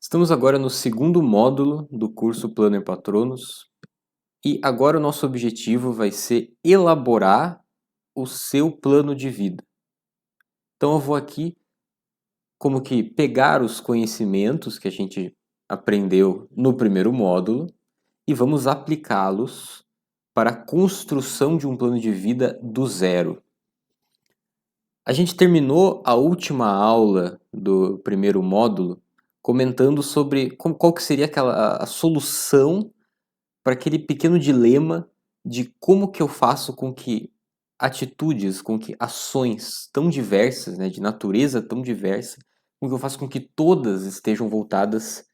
Estamos agora no segundo módulo do curso Planner Patronos e agora o nosso objetivo vai ser elaborar o seu plano de vida. Então eu vou aqui como que pegar os conhecimentos que a gente aprendeu no primeiro módulo e vamos aplicá-los para a construção de um plano de vida do zero. A gente terminou a última aula do primeiro módulo comentando sobre qual que seria a solução para aquele pequeno dilema de como que eu faço com que atitudes, com que ações tão diversas, né, de natureza tão diversa, como que eu faço com que todas estejam voltadas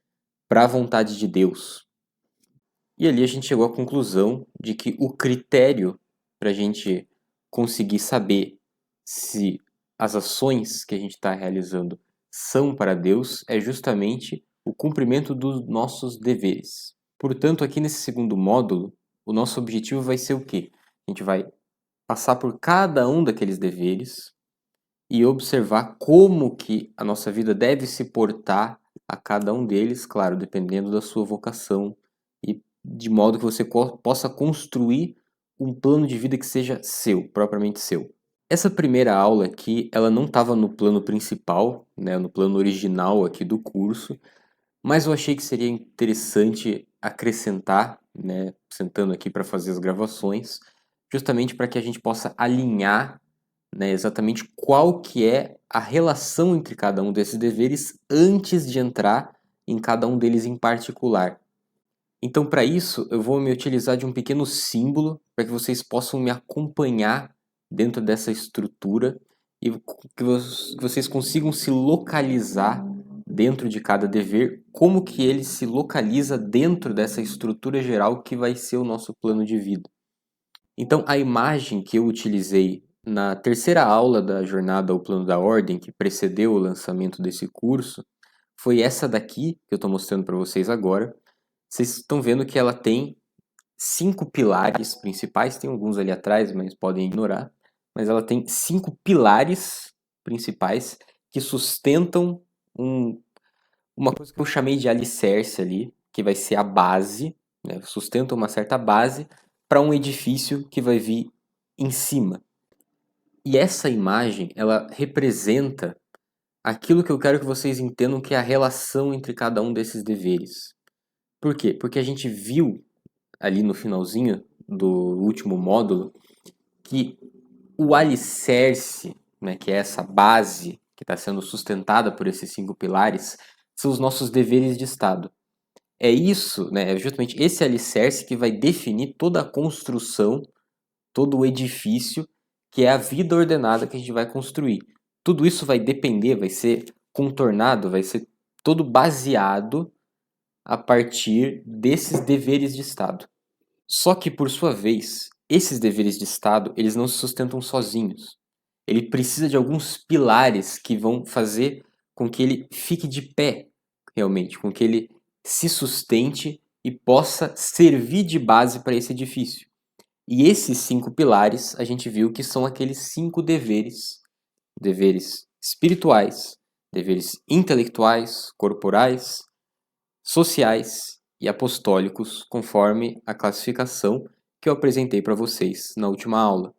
para a vontade de Deus. E ali a gente chegou à conclusão de que o critério para a gente conseguir saber se as ações que a gente está realizando são para Deus é justamente o cumprimento dos nossos deveres. Portanto, aqui nesse segundo módulo, o nosso objetivo vai ser o quê? A gente vai passar por cada um daqueles deveres e observar como que a nossa vida deve se portar a cada um deles, claro, dependendo da sua vocação e de modo que você possa construir um plano de vida que seja seu, propriamente seu. Essa primeira aula aqui, ela não estava no plano principal, né, no plano original aqui do curso, mas eu achei que seria interessante acrescentar, né, sentando aqui para fazer as gravações, justamente para que a gente possa alinhar, né, exatamente qual que é a relação entre cada um desses deveres antes de entrar em cada um deles em particular. Então, para isso, eu vou me utilizar de um pequeno símbolo para que vocês possam me acompanhar dentro dessa estrutura e que vocês consigam se localizar dentro de cada dever, como que ele se localiza dentro dessa estrutura geral que vai ser o nosso plano de vida. Então, a imagem que eu utilizei na terceira aula da jornada ao plano da ordem, que precedeu o lançamento desse curso, foi essa daqui que eu estou mostrando para vocês agora. Vocês estão vendo que ela tem 5 pilares principais, tem alguns ali atrás, mas podem ignorar. Mas ela tem 5 pilares principais que sustentam uma coisa que eu chamei de alicerce ali, que vai ser a base, né? Sustenta uma certa base para um edifício que vai vir em cima. E essa imagem, ela representa aquilo que eu quero que vocês entendam que é a relação entre cada um desses deveres. Por quê? Porque a gente viu ali no finalzinho do último módulo que o alicerce, né, que é essa base que está sendo sustentada por esses 5 pilares, são os nossos deveres de Estado. É isso, né, é justamente esse alicerce que vai definir toda a construção, todo o edifício, que é a vida ordenada que a gente vai construir. Tudo isso vai depender, vai ser contornado, vai ser todo baseado a partir desses deveres de Estado. Só que, por sua vez, esses deveres de Estado, eles não se sustentam sozinhos. Ele precisa de alguns pilares que vão fazer com que ele fique de pé, realmente, com que ele se sustente e possa servir de base para esse edifício. E esses 5 pilares, a gente viu que são aqueles 5 deveres, deveres espirituais, deveres intelectuais, corporais, sociais e apostólicos, conforme a classificação que eu apresentei para vocês na última aula.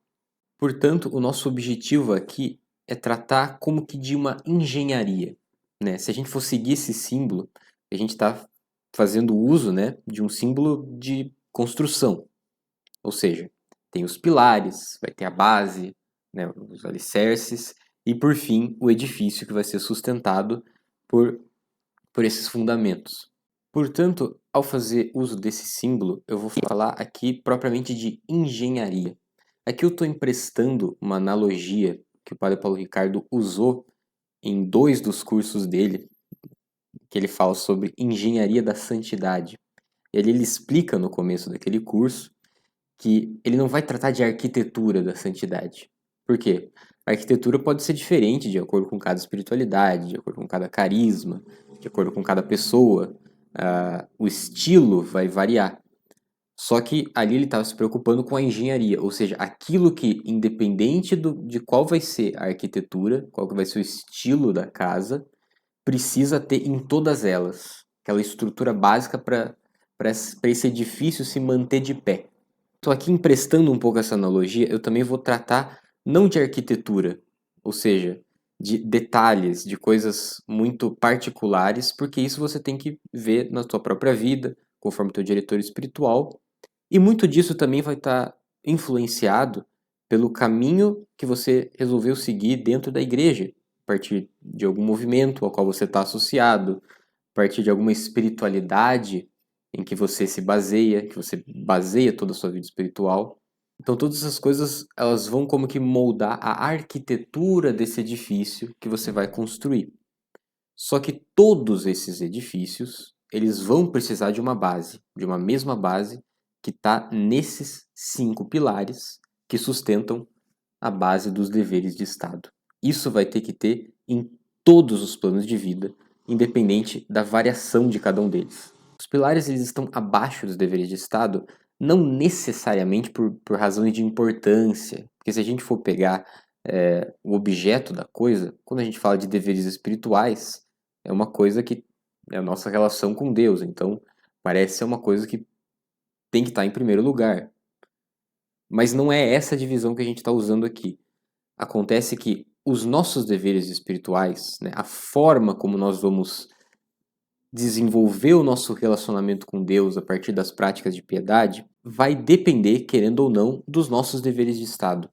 Portanto, o nosso objetivo aqui é tratar como que de uma engenharia, né? Se a gente for seguir esse símbolo, a gente está fazendo uso, né, de um símbolo de construção, ou seja, tem os pilares, vai ter a base, né, os alicerces e, por fim, o edifício que vai ser sustentado por esses fundamentos. Portanto, ao fazer uso desse símbolo, eu vou falar aqui propriamente de engenharia. Aqui eu estou emprestando uma analogia que o Padre Paulo Ricardo usou em 2 dos cursos dele, que ele fala sobre engenharia da santidade. Ele explica no começo daquele curso que ele não vai tratar de arquitetura da santidade. Por quê? A arquitetura pode ser diferente de acordo com cada espiritualidade, de acordo com cada carisma, de acordo com cada pessoa. O estilo vai variar. Só que ali ele estava se preocupando com a engenharia, ou seja, aquilo que, independente de qual vai ser a arquitetura, qual que vai ser o estilo da casa, precisa ter em todas elas. aquela estrutura básica para esse edifício se manter de pé. Estou aqui emprestando um pouco essa analogia, eu também vou tratar não de arquitetura, ou seja, de detalhes, de coisas muito particulares, porque isso você tem que ver na sua própria vida, conforme teu diretor espiritual, e muito disso também vai estar influenciado pelo caminho que você resolveu seguir dentro da igreja, a partir de algum movimento ao qual você está associado, a partir de alguma espiritualidade em que você se baseia, que você baseia toda a sua vida espiritual. Então todas essas coisas, elas vão como que moldar a arquitetura desse edifício que você vai construir. Só que todos esses edifícios, eles vão precisar de uma base, de uma mesma base que está nesses 5 pilares que sustentam a base dos deveres de Estado. Isso vai ter que ter em todos os planos de vida, independente da variação de cada um deles. Os pilares eles estão abaixo dos deveres de Estado, não necessariamente por razões de importância, porque se a gente for pegar o objeto da coisa, quando a gente fala de deveres espirituais, é uma coisa que é a nossa relação com Deus, então parece ser uma coisa que tem que estar em primeiro lugar. Mas não é essa divisão que a gente está usando aqui. Acontece que os nossos deveres espirituais, né, a forma como nós vamos desenvolver o nosso relacionamento com Deus a partir das práticas de piedade, vai depender, querendo ou não, dos nossos deveres de Estado.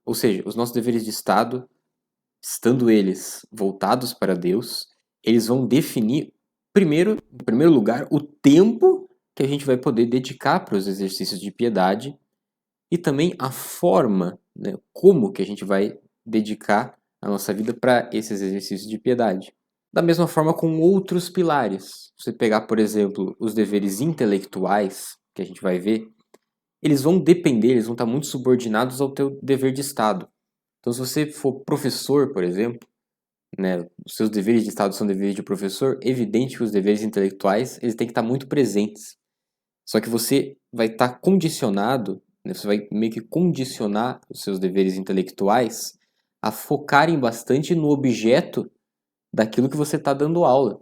Ou seja, os nossos deveres de Estado, estando eles voltados para Deus, eles vão definir, em primeiro lugar, o tempo que a gente vai poder dedicar para os exercícios de piedade e também a forma, né, como que a gente vai dedicar a nossa vida para esses exercícios de piedade. Da mesma forma com outros pilares. Você pegar, por exemplo, os deveres intelectuais, que a gente vai ver, eles vão depender, eles vão estar muito subordinados ao teu dever de Estado. Então, se você for professor, por exemplo, né, os seus deveres de Estado são deveres de professor, é evidente que os deveres intelectuais eles têm que estar muito presentes. Só que você vai estar condicionado, né, você vai meio que condicionar os seus deveres intelectuais a focarem bastante no objeto daquilo que você está dando aula.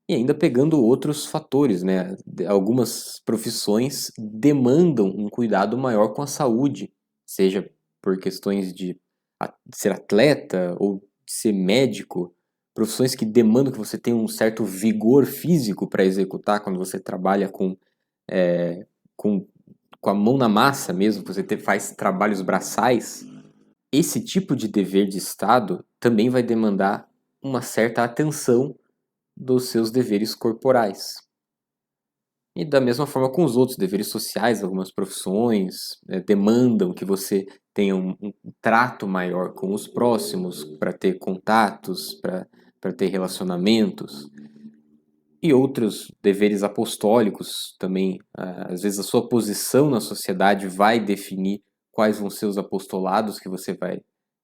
E ainda pegando outros fatores, né? Algumas profissões demandam um cuidado maior com a saúde, seja por questões de ser atleta ou de ser médico, profissões que demandam que você tenha um certo vigor físico para executar quando você trabalha é, com, com a mão na massa mesmo, que você faz trabalhos braçais. Esse tipo de dever de Estado também vai demandar uma certa atenção dos seus deveres corporais. E da mesma forma com os outros deveres sociais, algumas profissões demandam que você tenha um trato maior com os próximos, para ter contatos, para ter relacionamentos. E outros deveres apostólicos também, às vezes a sua posição na sociedade vai definir quais vão ser os apostolados que você vai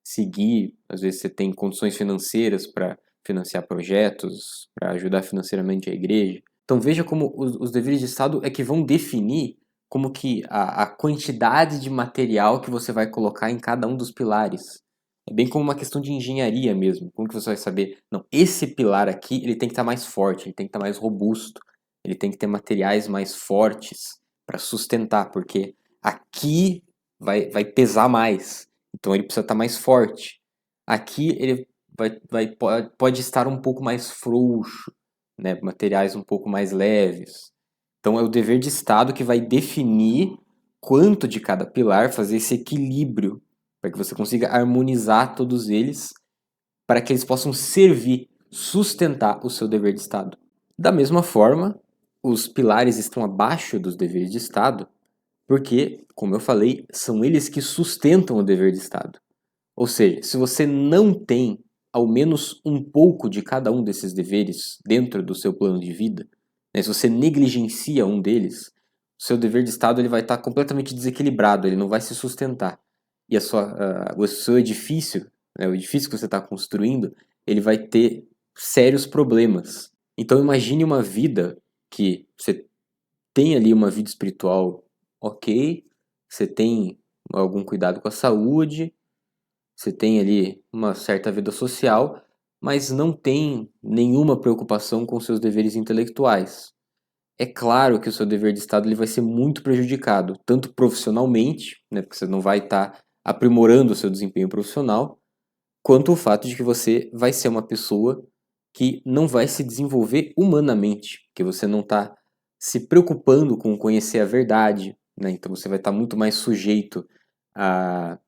seguir. Às vezes você tem condições financeiras para financiar projetos, para ajudar financeiramente a igreja. Então veja como os deveres de Estado é que vão definir como que a quantidade de material que você vai colocar em cada um dos pilares. É bem como uma questão de engenharia mesmo. Como que você vai saber? Não, esse pilar aqui ele tem que estar mais forte, ele tem que estar mais robusto, ele tem que ter materiais mais fortes para sustentar, porque aqui vai pesar mais. Então ele precisa estar mais forte. Aqui ele pode estar um pouco mais frouxo, né? Materiais um pouco mais leves. Então é o dever de Estado que vai definir quanto de cada pilar, fazer esse equilíbrio para que você consiga harmonizar todos eles, para que eles possam servir, sustentar o seu dever de Estado. Da mesma forma, os pilares estão abaixo dos deveres de Estado, porque, como eu falei, são eles que sustentam o dever de Estado. Ou seja, se você não tem ao menos um pouco de cada um desses deveres dentro do seu plano de vida, né, se você negligencia um deles, o seu dever de Estado ele vai estar completamente desequilibrado, ele não vai se sustentar. E o seu edifício, né, o edifício que você está construindo, ele vai ter sérios problemas. Então imagine uma vida que você tem ali uma vida espiritual ok, você tem algum cuidado com a saúde, você tem ali uma certa vida social, mas não tem nenhuma preocupação com seus deveres intelectuais. É claro que o seu dever de Estado ele vai ser muito prejudicado, tanto profissionalmente, né, porque você não vai estar aprimorando o seu desempenho profissional, quanto o fato de que você vai ser uma pessoa que não vai se desenvolver humanamente, que você não está se preocupando com conhecer a verdade, né? Então você vai estar muito mais sujeito a...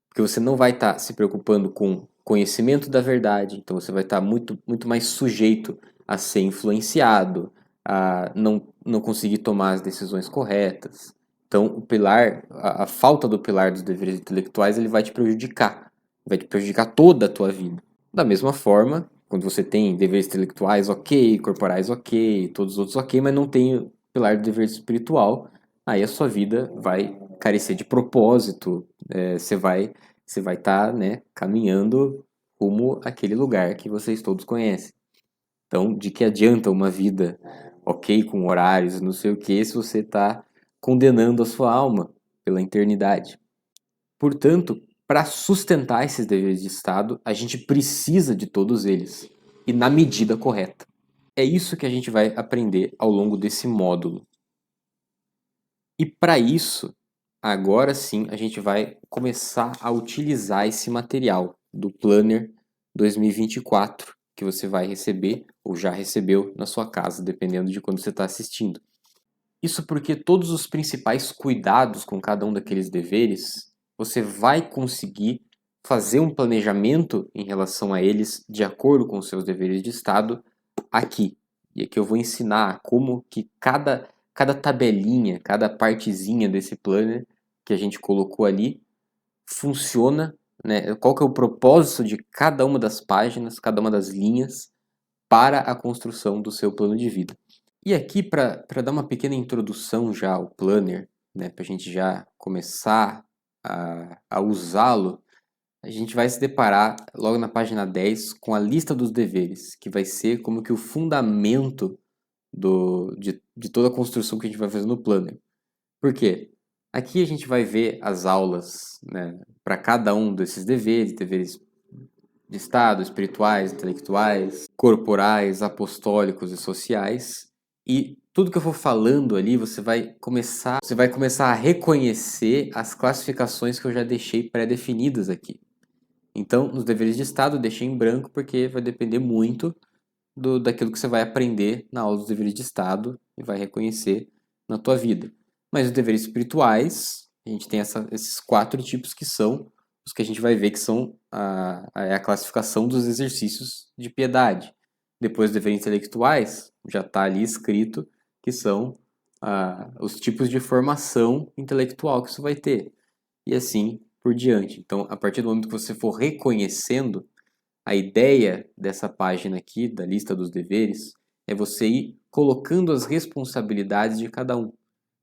Porque você não vai estar se preocupando com conhecimento da verdade, então você vai estar muito mais sujeito a ser influenciado, a não conseguir tomar as decisões corretas. Então, a falta do pilar dos deveres intelectuais, ele vai te prejudicar toda a tua vida. Da mesma forma, quando você tem deveres intelectuais ok, corporais ok, todos os outros ok, mas não tem o pilar do dever espiritual, aí a sua vida vai carecer de propósito, você vai estar, né, caminhando rumo àquele lugar que vocês todos conhecem. Então, de que adianta uma vida ok, com horários, não sei o que, se você está condenando a sua alma pela eternidade? Portanto, para sustentar esses deveres de Estado, a gente precisa de todos eles e na medida correta. É isso que a gente vai aprender ao longo desse módulo. E para isso, agora sim, a gente vai começar a utilizar esse material do Planner 2024 que você vai receber ou já recebeu na sua casa, dependendo de quando você está assistindo. Isso porque todos os principais cuidados com cada um daqueles deveres, você vai conseguir fazer um planejamento em relação a eles de acordo com os seus deveres de Estado aqui. E aqui eu vou ensinar como que cada tabelinha, cada partezinha desse planner que a gente colocou ali funciona, né? Qual que é o propósito de cada uma das páginas, cada uma das linhas para a construção do seu plano de vida. E aqui, para dar uma pequena introdução já ao Planner, né, para a gente já começar a usá-lo, a gente vai se deparar logo na página 10 com a lista dos deveres, que vai ser como que o fundamento de toda a construção que a gente vai fazer no Planner. Por quê? Aqui a gente vai ver as aulas, né, para cada um desses deveres de Estado, espirituais, intelectuais, corporais, apostólicos e sociais. E tudo que eu for falando ali, você vai começar a reconhecer as classificações que eu já deixei pré-definidas aqui. Então, nos deveres de Estado, eu deixei em branco porque vai depender muito daquilo que você vai aprender na aula dos deveres de Estado e vai reconhecer na tua vida. Mas os deveres espirituais, a gente tem esses 4 tipos que são os que a gente vai ver que são a classificação dos exercícios de piedade. Depois, os deveres intelectuais, já está ali escrito que são os tipos de formação intelectual que você vai ter. E assim por diante. Então, a partir do momento que você for reconhecendo, a ideia dessa página aqui, da lista dos deveres, é você ir colocando as responsabilidades de cada um.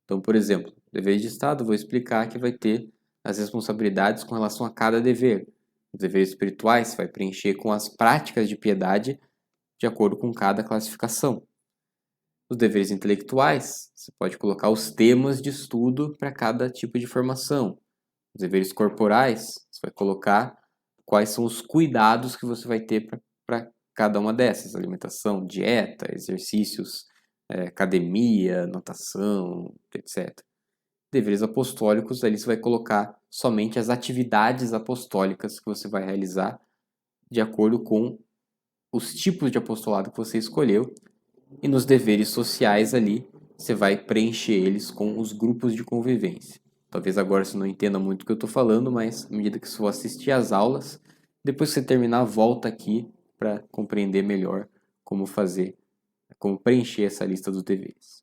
Então, por exemplo, deveres de Estado, vou explicar que vai ter as responsabilidades com relação a cada dever. Os deveres espirituais, você vai preencher com as práticas de piedade de acordo com cada classificação. Os deveres intelectuais, você pode colocar os temas de estudo para cada tipo de formação. Os deveres corporais, você vai colocar quais são os cuidados que você vai ter para cada uma dessas: alimentação, dieta, exercícios, academia, natação, etc. Deveres apostólicos, ali você vai colocar somente as atividades apostólicas que você vai realizar de acordo com os tipos de apostolado que você escolheu. E nos deveres sociais ali, você vai preencher eles com os grupos de convivência. Talvez agora você não entenda muito o que eu estou falando, mas à medida que você for assistir às aulas, depois que você terminar, volta aqui para compreender melhor como fazer, como preencher essa lista dos deveres.